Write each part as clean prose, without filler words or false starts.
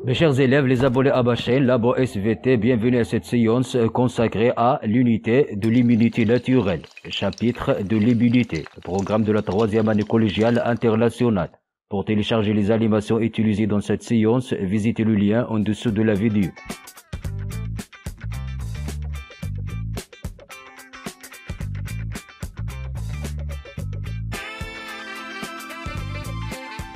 Mes chers élèves, les abonnés à ma chaîne Labo SVT, bienvenue à cette séance consacrée à l'unité de l'immunité naturelle, chapitre de l'immunité, programme de la 3e année collégiale internationale. Pour télécharger les animations utilisées dans cette séance, visitez le lien en dessous de la vidéo.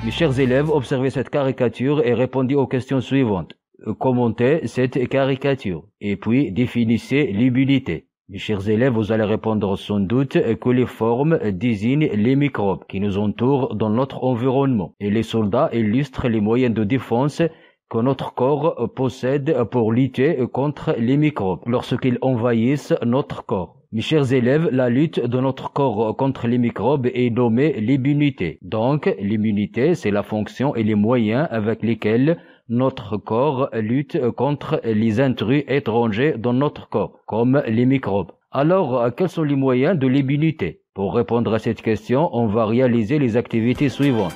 Mes chers élèves, observez cette caricature et répondez aux questions suivantes. Commentez cette caricature et puis définissez l'immunité. Mes chers élèves, vous allez répondre sans doute que les formes désignent les microbes qui nous entourent dans notre environnement et les soldats illustrent les moyens de défense que notre corps possède pour lutter contre les microbes lorsqu'ils envahissent notre corps. Mes chers élèves, la lutte de notre corps contre les microbes est nommée l'immunité. Donc, l'immunité, c'est la fonction et les moyens avec lesquels notre corps lutte contre les intrus étrangers dans notre corps, comme les microbes. Alors, quels sont les moyens de l'immunité? Pour répondre à cette question, on va réaliser les activités suivantes.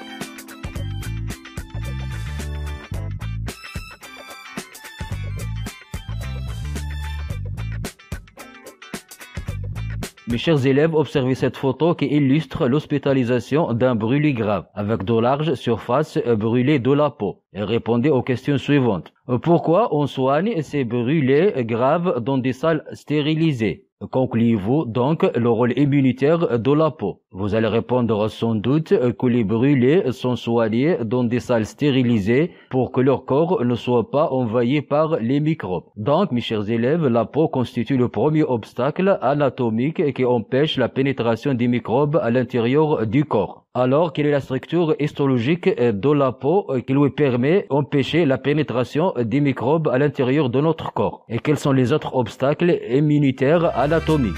Mes chers élèves, observez cette photo qui illustre l'hospitalisation d'un brûlé grave avec de larges surfaces brûlées de la peau. Et répondez aux questions suivantes. Pourquoi on soigne ces brûlés graves dans des salles stérilisées? Concluez-vous donc le rôle immunitaire de la peau. Vous allez répondre sans doute que les brûlés sont soignés dans des salles stérilisées pour que leur corps ne soit pas envahi par les microbes. Donc, mes chers élèves, la peau constitue le premier obstacle anatomique qui empêche la pénétration des microbes à l'intérieur du corps. Alors, quelle est la structure histologique de la peau qui lui permet d'empêcher la pénétration des microbes à l'intérieur de notre corps? Et quels sont les autres obstacles immunitaires anatomiques?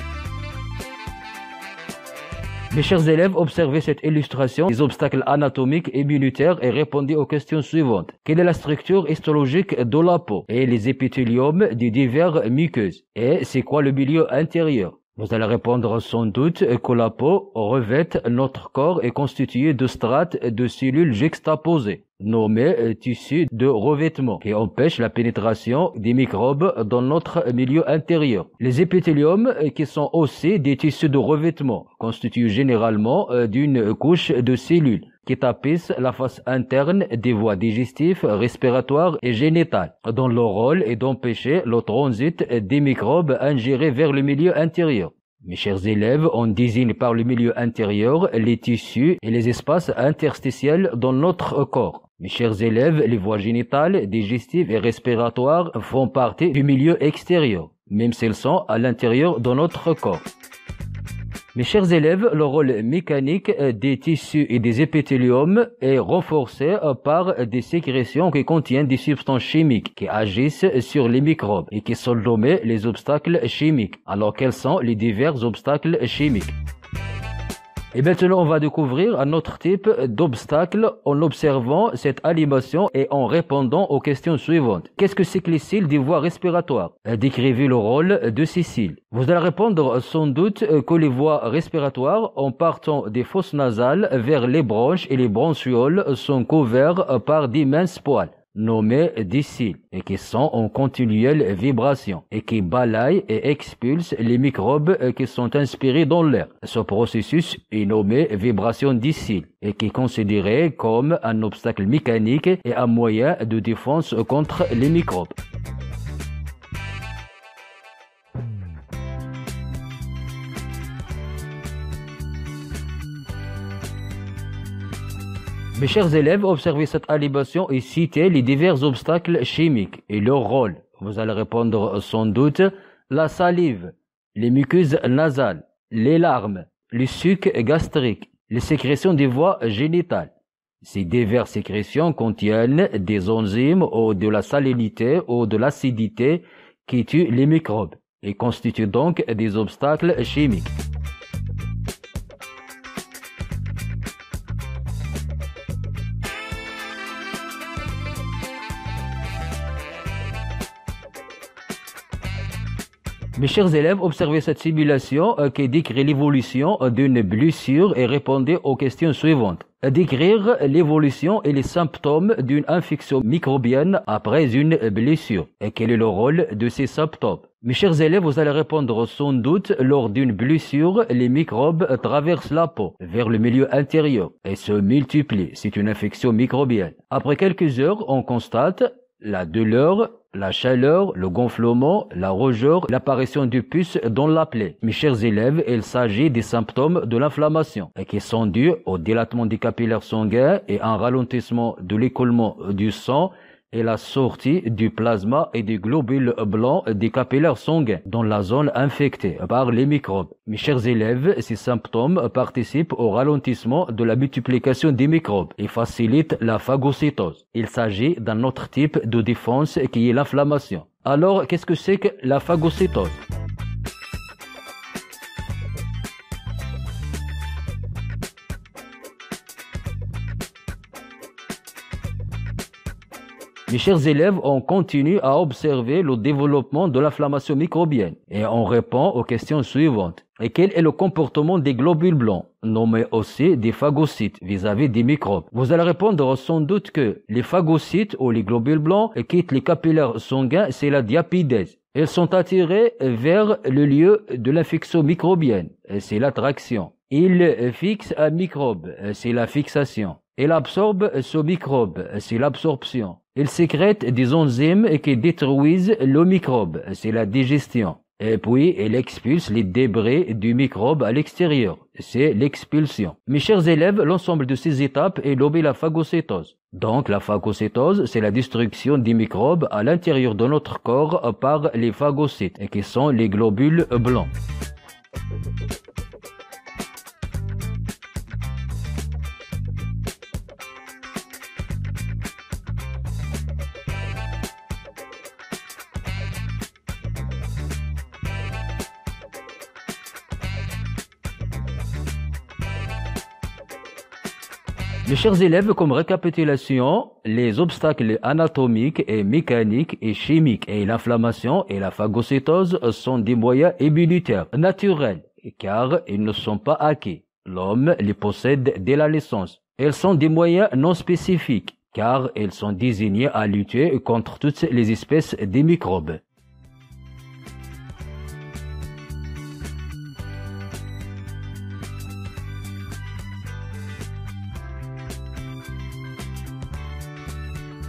Mes chers élèves, observez cette illustration des obstacles anatomiques immunitaires et répondez aux questions suivantes. Quelle est la structure histologique de la peau et les épithéliums des diverses muqueuses? Et c'est quoi le milieu intérieur? Vous allez répondre sans doute que la peau revêt notre corps est constituée de strates de cellules juxtaposées, nommées tissus de revêtement, qui empêchent la pénétration des microbes dans notre milieu intérieur. Les épithéliums, qui sont aussi des tissus de revêtement, constituent généralement d'une couche de cellules qui tapissent la face interne des voies digestives, respiratoires et génitales, dont leur rôle est d'empêcher le transit des microbes ingérés vers le milieu intérieur. Mes chers élèves, on désigne par le milieu intérieur les tissus et les espaces interstitiels dans notre corps. Mes chers élèves, les voies génitales, digestives et respiratoires font partie du milieu extérieur, même s'elles sont à l'intérieur de notre corps. Mes chers élèves, le rôle mécanique des tissus et des épithéliums est renforcé par des sécrétions qui contiennent des substances chimiques qui agissent sur les microbes et qui sont nommées les obstacles chimiques. Alors quels sont les divers obstacles chimiques? Et maintenant, on va découvrir un autre type d'obstacle en observant cette animation et en répondant aux questions suivantes. Qu'est-ce que c'est que les cils des voies respiratoires? Décrivez le rôle de ces cils. Vous allez répondre sans doute que les voies respiratoires, en partant des fosses nasales vers les bronches et les bronchioles, sont couverts par d'immenses poils, nommés des cils, et qui sont en continuelle vibration, et qui balayent et expulsent les microbes qui sont inspirés dans l'air. Ce processus est nommé vibration des cils, et qui est considéré comme un obstacle mécanique et un moyen de défense contre les microbes. Mes chers élèves, observez cette animation et citez les divers obstacles chimiques et leur rôle. Vous allez répondre sans doute la salive, les muqueuses nasales, les larmes, les sucs gastriques, les sécrétions des voies génitales. Ces diverses sécrétions contiennent des enzymes ou de la salinité ou de l'acidité qui tuent les microbes et constituent donc des obstacles chimiques. Mes chers élèves, observez cette simulation qui décrit l'évolution d'une blessure et répondez aux questions suivantes. Décrire l'évolution et les symptômes d'une infection microbienne après une blessure. Et quel est le rôle de ces symptômes? Mes chers élèves, vous allez répondre sans doute, lors d'une blessure, les microbes traversent la peau vers le milieu intérieur et se multiplient. C'est une infection microbienne. Après quelques heures, on constate la douleur, la chaleur, le gonflement, la rougeur, l'apparition de puces dans la plaie. Mes chers élèves, il s'agit des symptômes de l'inflammation et qui sont dus au dilatement des capillaires sanguins et un ralentissement de l'écoulement du sang et la sortie du plasma et des globules blancs des capillaires sanguins dans la zone infectée par les microbes. Mes chers élèves, ces symptômes participent au ralentissement de la multiplication des microbes et facilitent la phagocytose. Il s'agit d'un autre type de défense qui est l'inflammation. Alors, qu'est-ce que c'est que la phagocytose? Mes chers élèves, on continue à observer le développement de l'inflammation microbienne et on répond aux questions suivantes. Et quel est le comportement des globules blancs, nommés aussi des phagocytes, vis-à-vis des microbes? Vous allez répondre sans doute que les phagocytes ou les globules blancs quittent les capillaires sanguins, c'est la diapidèse. Ils sont attirés vers le lieu de l'infection microbienne, c'est l'attraction. Ils fixent un microbe, c'est la fixation. Ils absorbent ce microbe, c'est l'absorption. Ils sécrètent des enzymes qui détruisent le microbe, c'est la digestion. Et puis, ils expulsent les débris du microbe à l'extérieur, c'est l'expulsion. Mes chers élèves, l'ensemble de ces étapes est nommé la phagocytose. Donc, la phagocytose, c'est la destruction des microbes à l'intérieur de notre corps par les phagocytes, qui sont les globules blancs. Mes chers élèves, comme récapitulation, les obstacles anatomiques et mécaniques et chimiques et l'inflammation et la phagocytose sont des moyens immunitaires naturels, car ils ne sont pas acquis. L'homme les possède dès la naissance. Ils sont des moyens non spécifiques, car ils sont désignés à lutter contre toutes les espèces de microbes.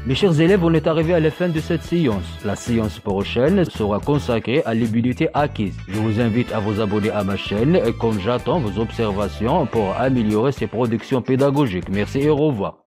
Mes chers élèves, on est arrivé à la fin de cette séance. La séance prochaine sera consacrée à l'immunité acquise. Je vous invite à vous abonner à ma chaîne, comme j'attends vos observations pour améliorer ces productions pédagogiques. Merci et au revoir.